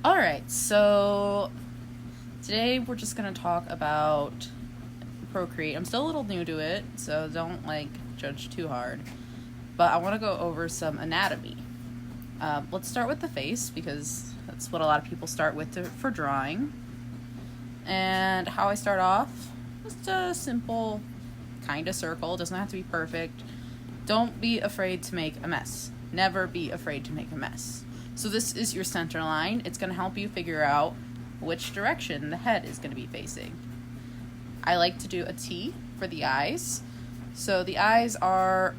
Alright, so today we're just gonna talk about Procreate. I'm still a little new to it, so don't judge too hard. But I want to go over some anatomy. Let's start with the face because that's what a lot of people start with for drawing. And how I start off, just a simple kind of circle. It doesn't have to be perfect. Don't be afraid to make a mess. Never be afraid to make a mess. So this is your center line. It's going to help you figure out which direction the head is going to be facing. I like to do a T for the eyes. So the eyes are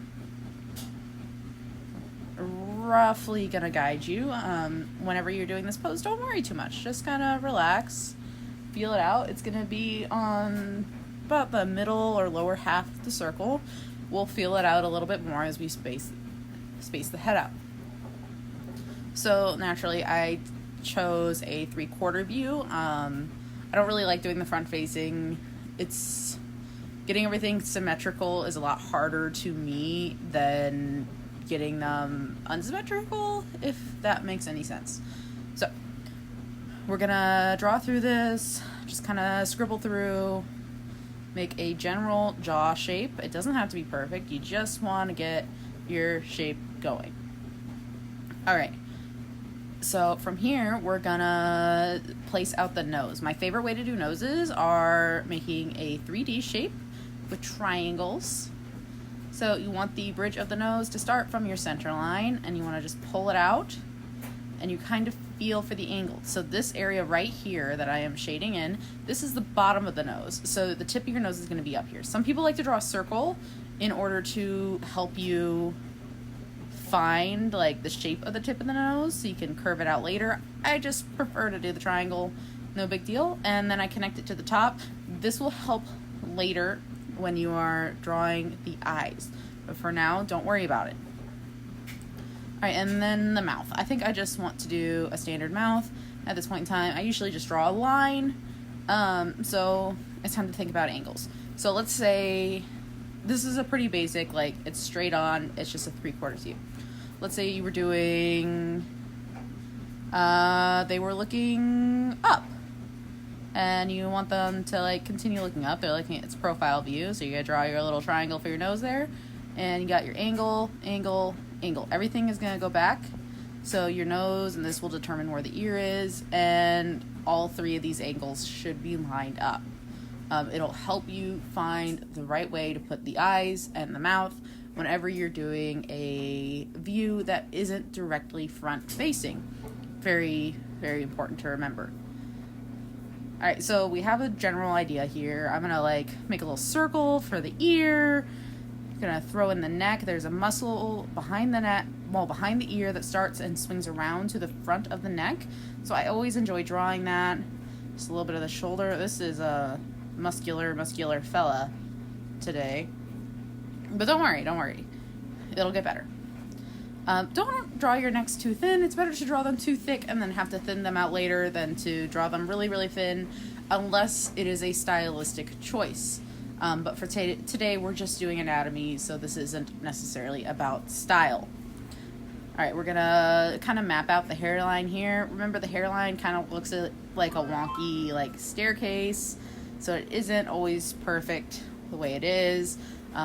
roughly going to guide you. Whenever you're doing this pose, don't worry too much. Just kind of relax. Feel it out. It's going to be on about the middle or lower half of the circle. We'll feel it out a little bit more as we space the head out. So naturally, I chose a 3/4 view. I don't really like doing the front facing. It's getting everything symmetrical is a lot harder to me than getting them unsymmetrical, if that makes any sense. So we're gonna draw through this, just kind of scribble through, make a general jaw shape. It doesn't have to be perfect. You just want to get your shape going. All right. So from here, we're gonna place out the nose. My favorite way to do noses are making a 3D shape with triangles. So you want the bridge of the nose to start from your center line, and you want to just pull it out, and you kind of feel for the angle. So this area right here that I am shading in, this is the bottom of the nose. So the tip of your nose is going to be up here. Some people like to draw a circle in order to help you find the shape of the tip of the nose so you can curve it out later. I just prefer to do the triangle, no big deal, and then I connect it to the top. This will help later when you are drawing the eyes, but for now, don't worry about it. Alright, and then the mouth. I think I just want to do a standard mouth at this point in time. I usually just draw a line, so it's time to think about angles. So let's say this is a pretty basic, it's straight on, it's just a 3/4 view. Let's say you were doing, they were looking up, and you want them to continue looking up. They're looking at its profile view, so you gotta draw your little triangle for your nose there, and you got your angle, angle, angle. Everything is gonna go back, so your nose, and this will determine where the ear is, and all three of these angles should be lined up. It'll help you find the right way to put the eyes and the mouth whenever you're doing a view that isn't directly front facing. Very, very important to remember. Alright, so we have a general idea here. I'm gonna make a little circle for the ear. I'm gonna throw in the neck. There's a muscle behind the neck, behind the ear that starts and swings around to the front of the neck. So I always enjoy drawing that. Just a little bit of the shoulder. This is a muscular fella today. But don't worry. It'll get better. Don't draw your necks too thin. It's better to draw them too thick and then have to thin them out later than to draw them really, really thin, unless it is a stylistic choice. But for today, we're just doing anatomy, so this isn't necessarily about style. Alright, we're gonna kind of map out the hairline here. Remember, the hairline kind of looks like a wonky, staircase, so it isn't always perfect the way it is.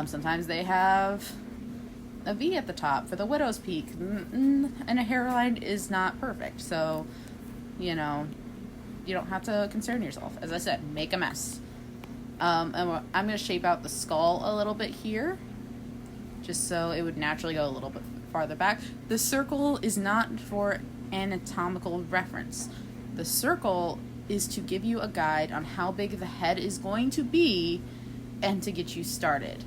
Sometimes they have a V at the top for the widow's peak, and a hairline is not perfect, so, you don't have to concern yourself. As I said, make a mess. And I'm going to shape out the skull a little bit here, just so it would naturally go a little bit farther back. The circle is not for anatomical reference. The circle is to give you a guide on how big the head is going to be and to get you started.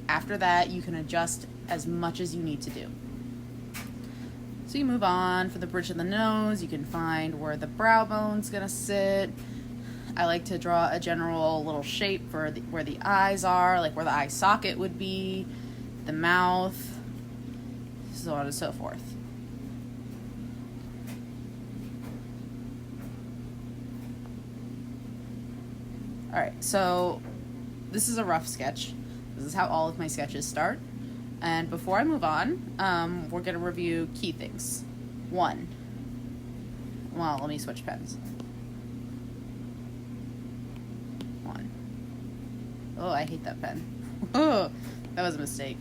After that, you can adjust as much as you need to do. So you move on. For the bridge of the nose, you can find where the brow bone's gonna sit. I like to draw a general little shape for where the eyes are, where the eye socket would be, the mouth, so on and so forth. Alright, so this is a rough sketch. This is how all of my sketches start. And before I move on, we're going to review key things. 1, Well, let me switch pens. 1. Oh, I hate that pen. Oh, that was a mistake.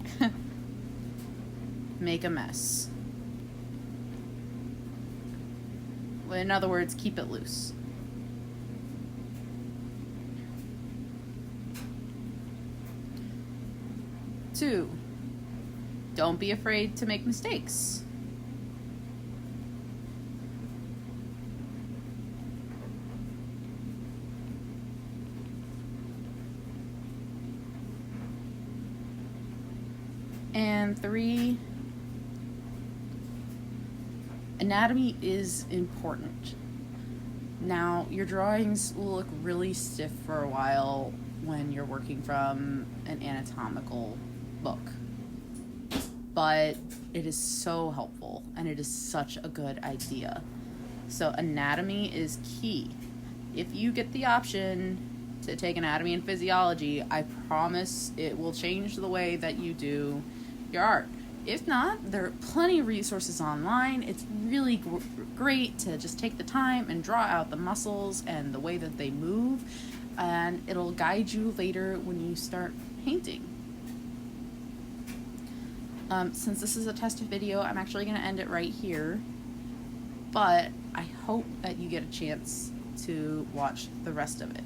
Make a mess. In other words, keep it loose. Two, don't be afraid to make mistakes. And 3, anatomy is important. Now, your drawings will look really stiff for a while when you're working from an anatomical book, but it is so helpful and it is such a good idea. So anatomy is key. If you get the option to take anatomy and physiology, I promise it will change the way that you do your art. If not, there are plenty of resources online. It's really great to just take the time and draw out the muscles and the way that they move, and it'll guide you later when you start painting. Since this is a test video, I'm actually going to end it right here, but I hope that you get a chance to watch the rest of it.